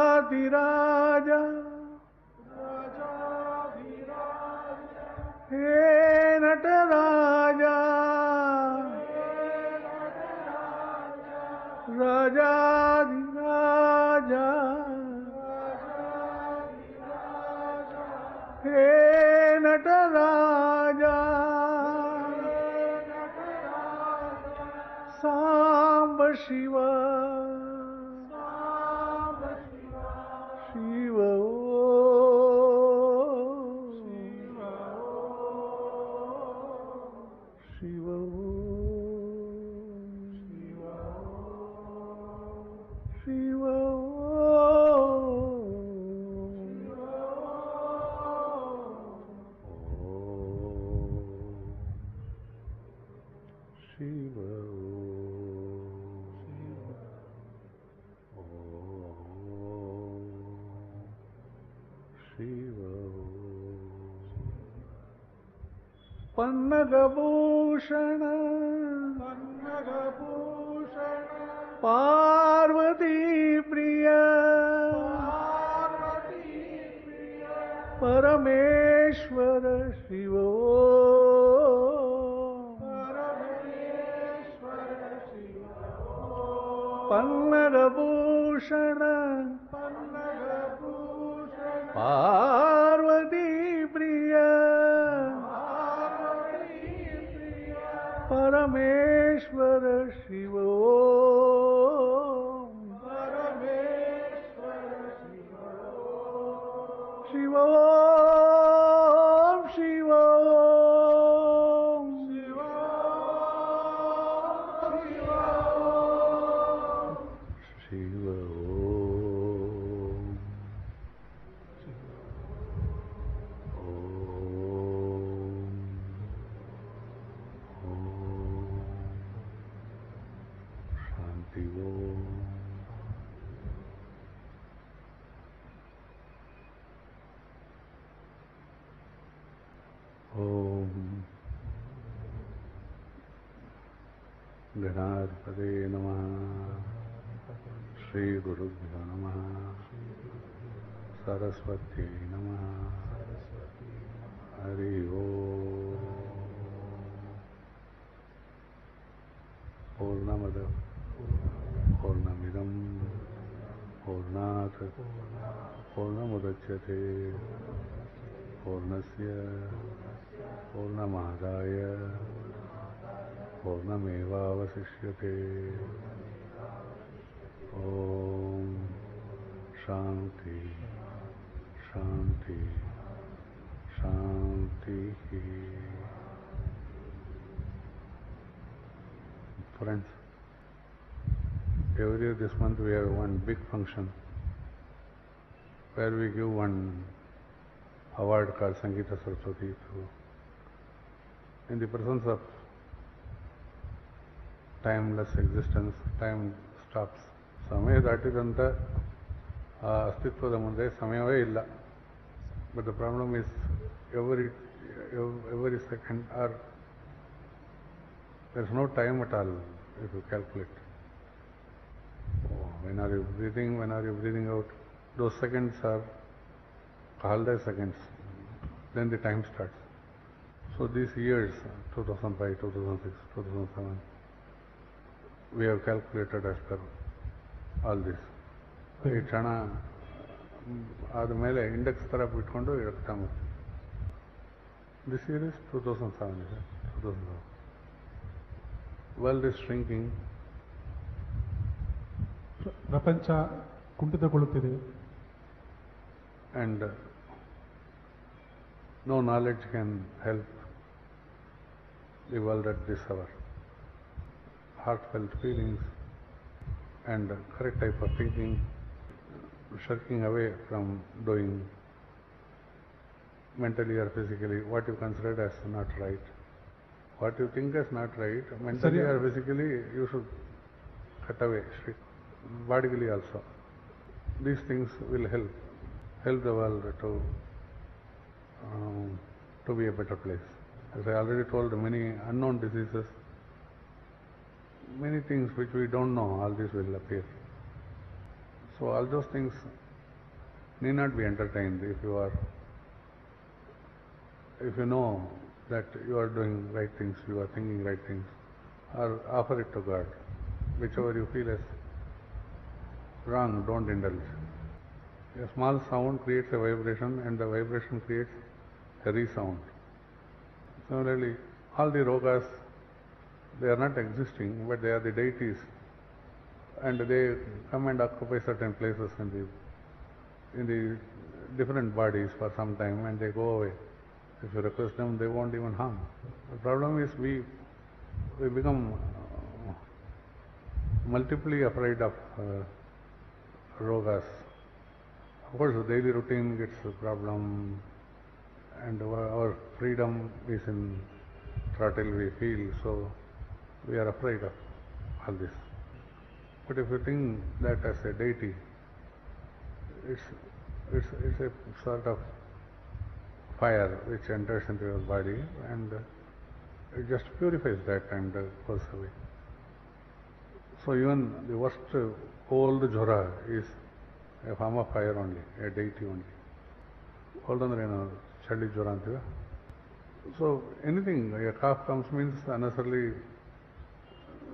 राजाधिराजा हे नटराजा राजाधिराजा हे नटराजा सांब शिव शिव शिव शिव पन्नगभूषण पार्वती प्रिय परमेश्वर शिव पन्नगभूषण पार्वती प्रिय परमेश्वर शिव शिव शिव शिव गणाधिपते नमः श्री गुरुभ्यो नमः सरस्वती नमः हरि ओम पूर्णमद पूर्णमिदं पूर्णात् पूर्णमुदच्यते पूर्णस्य पूर्णमादाय पूर्णमेवावशिष्यते ओम शांति शांति शांति. Friends, every year this month we have one big function where we give one award called Sangeeta Saraswati in the presence of timeless existence, time stops. ಸಮಯ ದಾಟಿದಂಥ ಆ ಅಸ್ತಿತ್ವದ ಮುಂದೆ ಸಮಯವೇ ಇಲ್ಲ. But the problem is every second, or there is no time at all if you calculate. When are you breathing, when are you breathing out? Those seconds are called as seconds. Then the time starts. So these years, 2005, 2006, 2007, we have calculated as per all this. ಈ ಕ್ಷಣ ಆದಮೇಲೆ index ಥರ ಬಿಟ್ಕೊಂಡು ಇರ್ತಾ ಹೋಗ್ತೀವಿ. This year is 2007, is it? 2007. World is shrinking. ಪ್ರಪಂಚ ಕುಂಠಿತಗೊಳ್ಳುತ್ತಿದೆ. And no knowledge can help the world at this hour. Heartfelt feelings and correct type of thinking, shirking away from doing mentally or physically what you considered as not right. What you think as not right, mentally or physically, you should cut away, bodily also. These things will help the world to be a better place. As I already told, many unknown diseases, many things which we don't know, all this will appear. So all those things need not be entertained if you know that you are doing right things, you are thinking right things, or offer it to God. Whichever you feel as wrong, don't indulge. A small sound creates a vibration, and the vibration creates a resound. Similarly, all the rogas, they are not existing, but they are the deities, and they come and occupy certain places in the different bodies for some time, and they go away. If you request them, they won't even harm. The problem is we become multiply afraid of rogas. Of course, the daily routine gets a problem, and our freedom is in throttle, we feel, so we are afraid of all this. But if you think that as a deity, it's a sort of fire which enters into your body, and it just purifies that and goes away. So even the worst cold jhora is a form of fire only, a deity only. Cold andre eno chali jhora antiva. So anything, a cough comes means unnecessarily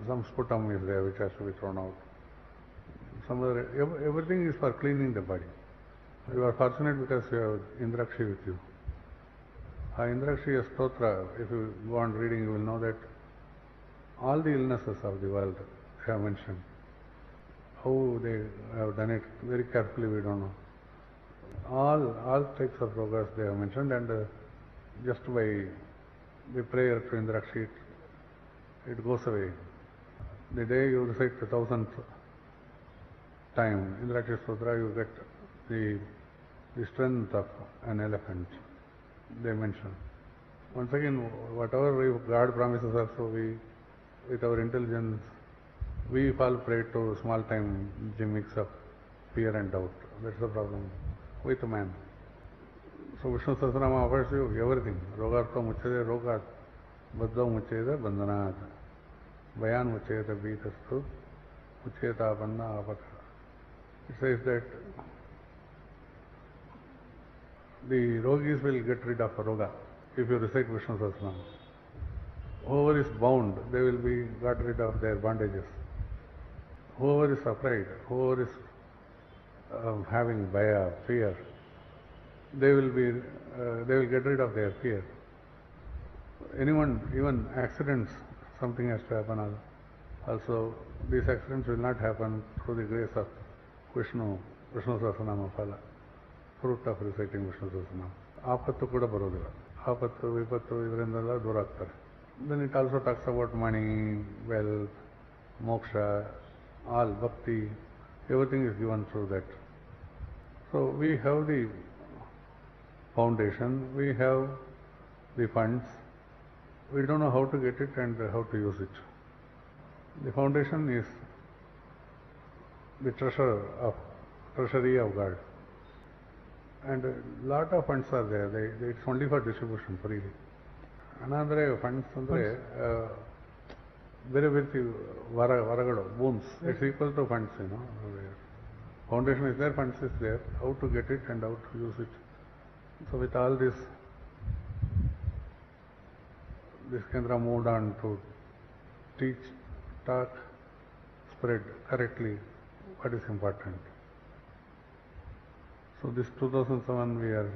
some sputum is there which has to be thrown out. Everything is for cleaning the body. You are fortunate because you have Indrakshi with you. Indrakshi Stotra, if you go on reading, you will know that all the illnesses of the world they have mentioned. How they have done it very carefully, we don't know. All types of rogas they have mentioned, and just by the prayer to Indrakshi, it goes away. The day you recite the 1000th time Indrakshi Stotra, you get the strength of an elephant, they mention. Once again, whatever God promises also, we, with our intelligence, we fall prey to small time gimmicks of fear and doubt. That's the problem with man. So Vishnu Sahasranama offers you everything. Rogartha muchade rogat, baddha mucheda bandhanat, bayan mucheda beetastu, mucheta bandha apaka. It says that the rogis will get rid of roga if you recite Vishnu Sahasranama. Whoever is bound, they will be got rid of their bondages. Whoever is afraid, whoever is having bhaya, fear, they will get rid of their fear. Anyone, even accidents, something has to happen also. These accidents will not happen through the grace of Vishnu Sahasranama phala, fruit of reciting Vishnu Sahasranama. Apattu kuda barodilla. Apattu, vipattu, ivrindalla dura agtare. Then it also talks about money, wealth, moksha, all bhakti, everything is given through that. So So we have the foundation, we have the funds, we don't know how to get it and how to use it. The foundation is the treasury of God. And a lot of funds are there, it's only for distribution freely. Another funds andre very varagalu, booms, it's equal to funds, Foundation is there, funds is there, how to get it and how to use it. So with all this Kendra moved on to teach, talk, spread correctly what is important. So this 2007 we are,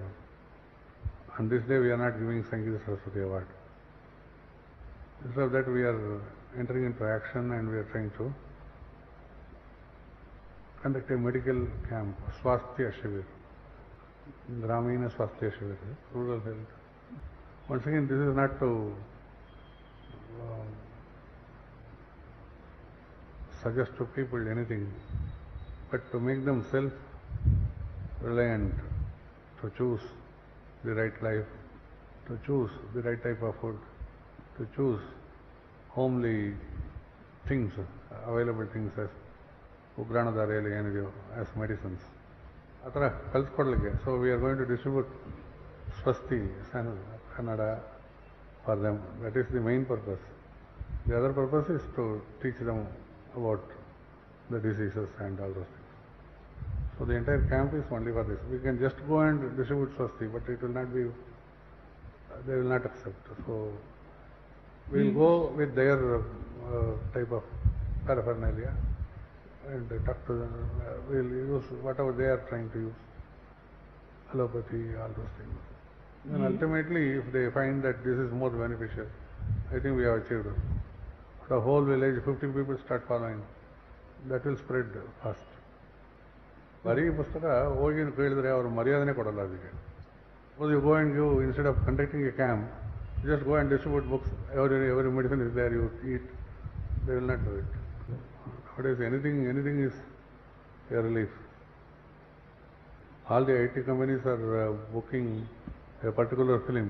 on this day we are not giving Sangeeta Saraswati Award. Instead of that we are entering into action and we are trying to conduct a medical camp, Swasthya Shivir, Gramina Swasthya Shivir, rural health. Once again, this is not to suggest to people anything, but to make them self-reliant, to choose the right life, to choose the right type of food, to choose homely things, available things as Ugranadharayali ಏನಿದೆಯೋ as medicines. ಆ ಥರ ಕಲ್ತ್ಕೊಡ್ಲಿಕ್ಕೆ. So we are going to distribute Swasti Kannada for them. That is the main purpose. The other purpose is to teach them about the diseases and all those things. So the entire camp is only for this. We can just go and distribute Swasti, but it will not be, they will not accept. So we will go with their type of paraphernalia and talk to them. We will use whatever they are trying to use, allopathy, all those things. And ultimately, if they find that this is more beneficial, I think we have achieved. The whole village, 50 people start following. That will spread fast. ಬರೀ ಪುಸ್ತಕ ಹೋಗಿ ಕೇಳಿದ್ರೆ ಅವರು ಮರ್ಯಾದನೆ ಕೊಡಲ್ಲ ಅದಕ್ಕೆ. Suppose you go and give, instead of conducting a camp, you just go and distribute books. Every medicine is there, you eat. They will not do it. Nowadays, anything is a relief. All the IT companies are booking a particular film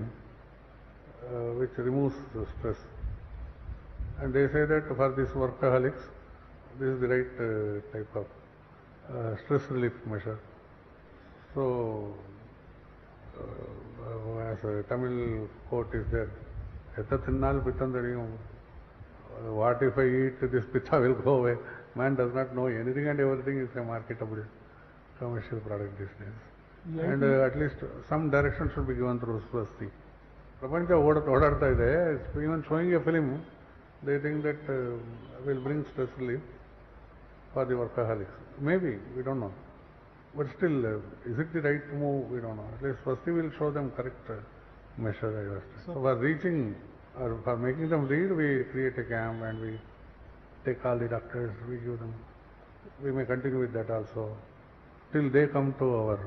which removes the stress. And they say that for this workaholics, this is the right type of stress relief measure. So, as a Tamil quote is there, what if I eat this pitta will go away? Man does not know anything and everything is a marketable commercial product these days. And at least some direction should be given through Swasti. Prapancha ಓಡಾಡ್ತಾ ಇದೆ, even showing a film, they think that will bring stress relief for the workaholics. Maybe, we don't know. But still, is it the right move? We don't know. At least Swasti will show them correct measure. So for reaching, or for making them read, we create a camp and we take all the doctors, we give them. We may continue with that also, till they come to our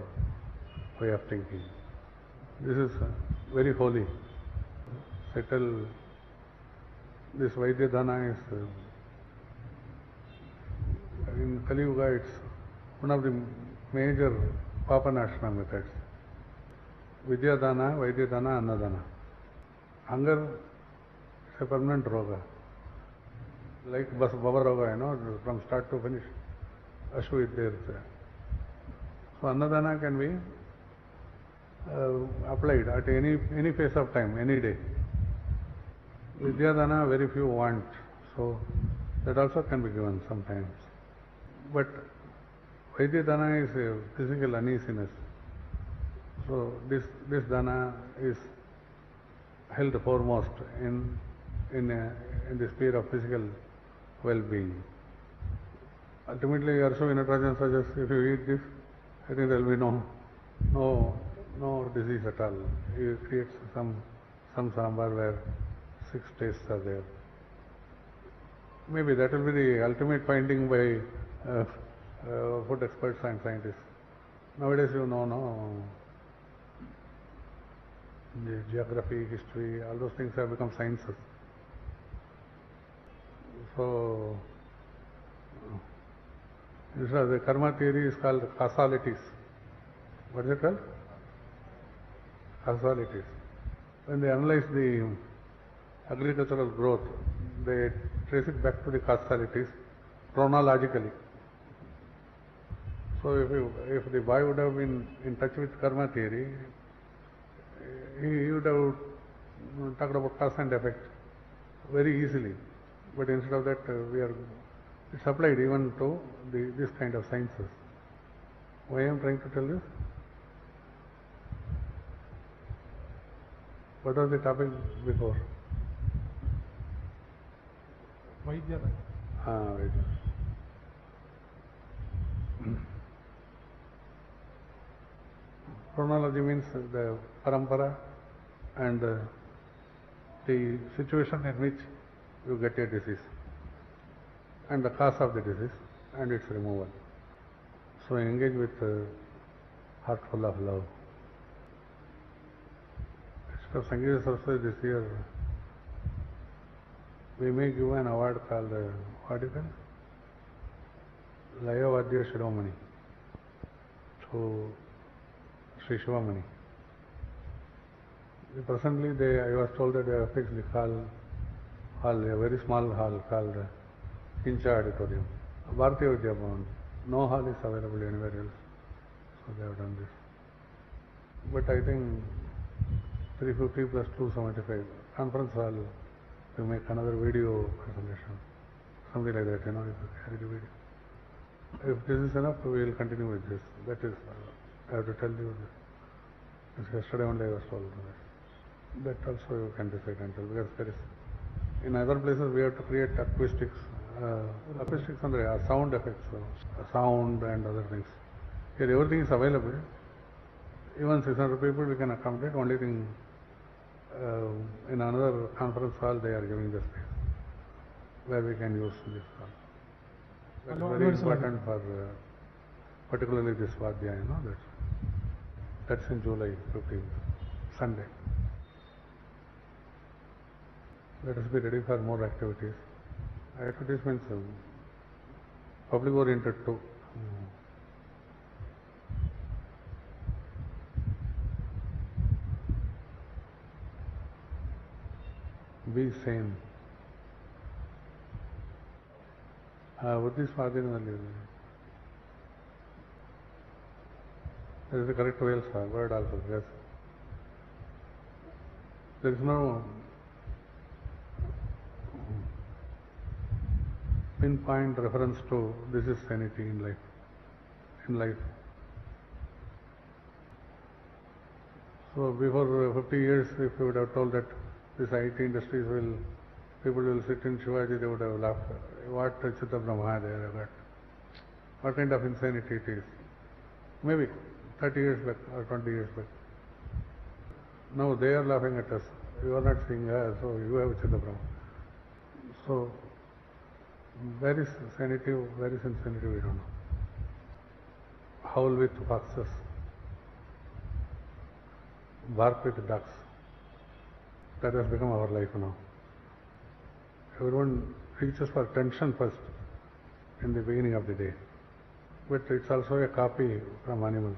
way of thinking. This is very holy. Settle. This Vaidya Dana is, in Kali Yuga, it's one of the major Papanashana methods. Vidya Dana, Vaidya Dana, Annadana. Hunger is a permanent roga. Like Baba Roga, from start to finish, Ashu is there. So Annadana can be applied at any phase of time, any day. Vidyadana very few want, so that also can be given sometimes. But Vaidya-dana is a physical uneasiness. So this dana is held foremost in the sphere of physical well-being. Ultimately, Arshu Natarajan suggests if you eat this, I think there will be no disease at all. He creates some sambar where 6 tastes are there. Maybe that will be the ultimate finding by food experts and scientists. Nowadays, the geography, history, all those things have become sciences. So, the karma theory is called causalities. What is it called? Causalities. When they analyze the agricultural growth, they trace it back to the causalities chronologically. So if the boy would have been in touch with karma theory, he would have talked about cause and effect very easily. But instead of that, it's applied even to this kind of sciences. Why I am trying to tell this? What was the topic before? Vaidya. Right. Chronology means the parampara and the situation in which you get a disease and the cause of the disease and its removal. So engage with heart full of love. Instead of Sangeeta Saraswati this year, we may give an award called, what is it? Layavadya Shiromani to Sri Shivamani. Presently, I was told that they have fixed the hall, a very small hall called Kincha Auditorium. Bharatiya Vidya Bhavan. No hall is available anywhere else. So they have done this. But I think 350 plus 275. Conference hall, we make another video presentation. Something like that, you carry the video. If this is enough, we will continue with this. That is, I have to tell you this. Yesterday only I was told this. That also you can decide and tell, because there is, in other places we have to create acoustics and sound effects, sound and other things. Here everything is available. Even 600 people we can accommodate. Only thing, in another conference hall they are giving the space where we can use this hall. That is very important for particularly this Vadhya, that's in July 15th, Sunday. Let us be ready for more activities. Activities means public oriented too. Be sane. Buddhi Swadhinalli. That is the correct word also, yes. There is no pinpoint reference to this is sanity in life. So before 50 years, if you would have told that this IT industries people will sit in Shivaji, they would have laughed. What Chitta Brahma they have got? What kind of insanity it is? Maybe 30 years back or 20 years back. Now they are laughing at us. You are not seeing us, so you have Chitta Brahma. So where is sanity, where is insanity, we don't know. Howl with foxes, bark with ducks. That has become our life now. Everyone reaches for attention first in the beginning of the day. But it's also a copy from animals.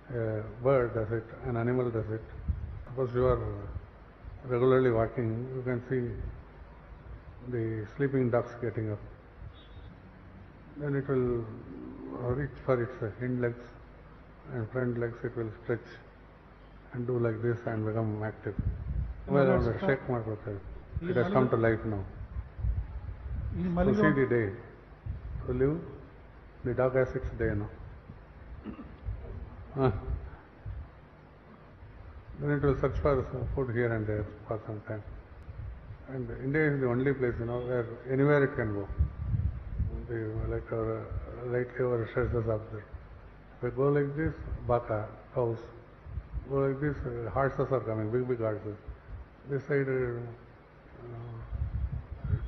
A bird does it, an animal does it. Suppose you are regularly walking, you can see the sleeping ducks getting up. Then it will reach for its hind legs and front legs, it will stretch and do like this and become active. Well, on the shake market, it has come to life now. To see the day, to live, the dog has its day now. Then it will search for food here and there for some time. And India is the only place, where anywhere it can go. Like our researchers observed. If we go like this, baka, cows. Go like this, horses are coming, big horses. This side,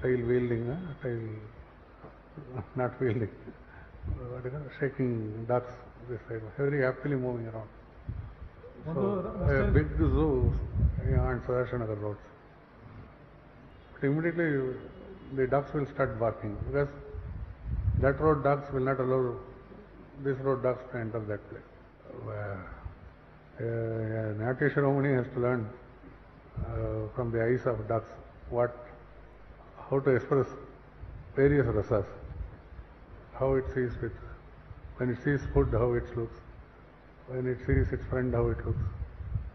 tail wielding, not wielding, shaking ducks this side, very happily moving around. So, a big zoo on Sadashanagar roads. But immediately the ducks will start barking, because that road ducks will not allow this road ducks to enter that place. Natyeshwara Muni has to learn from the eyes of ducks how to express various rasas, how it sees when it sees food, how it looks, when it sees its friend, how it looks,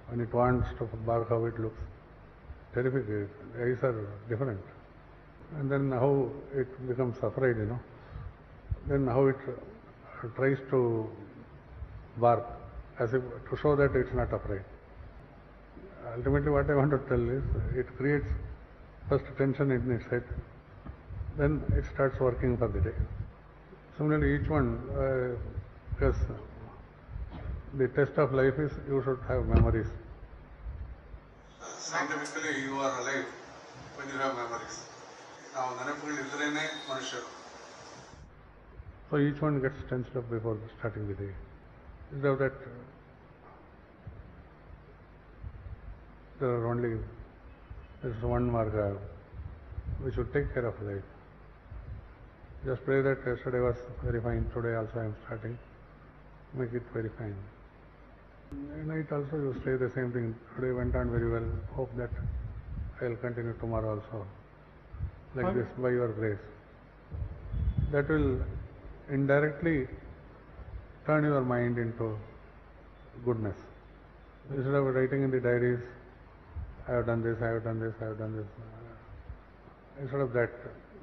when it wants to bark, how it looks. Terrific, the eyes are different. And then how it becomes afraid, then how it tries to bark as if to show that it's not afraid. Ultimately what I want to tell is, it creates first tension in its head, then it starts working for the day. Similarly, each one, because the test of life is you should have memories. Scientifically, you are alive when you have memories. Now, ನೆನಪುಗಳು ಇದ್ರೇನೆ ಮನುಷ್ಯರು. So each one gets tensed up before starting the day. Instead of that, there's one marga which will take care of life. Just pray that yesterday was very fine, today also I am starting. Make it very fine. Night also you say the same thing. Today went on very well. Hope that I will continue tomorrow also. Like this, by your grace. That will indirectly turn your mind into goodness. Instead of writing in the diaries, I have done this, I have done this, I have done this. Instead of that,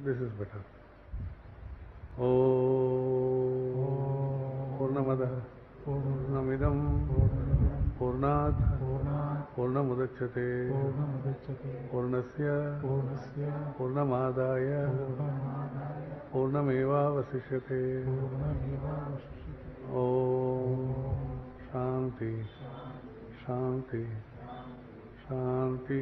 this is better. Purnamada Purnamidam Purnat Purnamudachyate Purnasya Purnamadaya Purnameva Vasishyate. Om Shanti Shanti Shanti.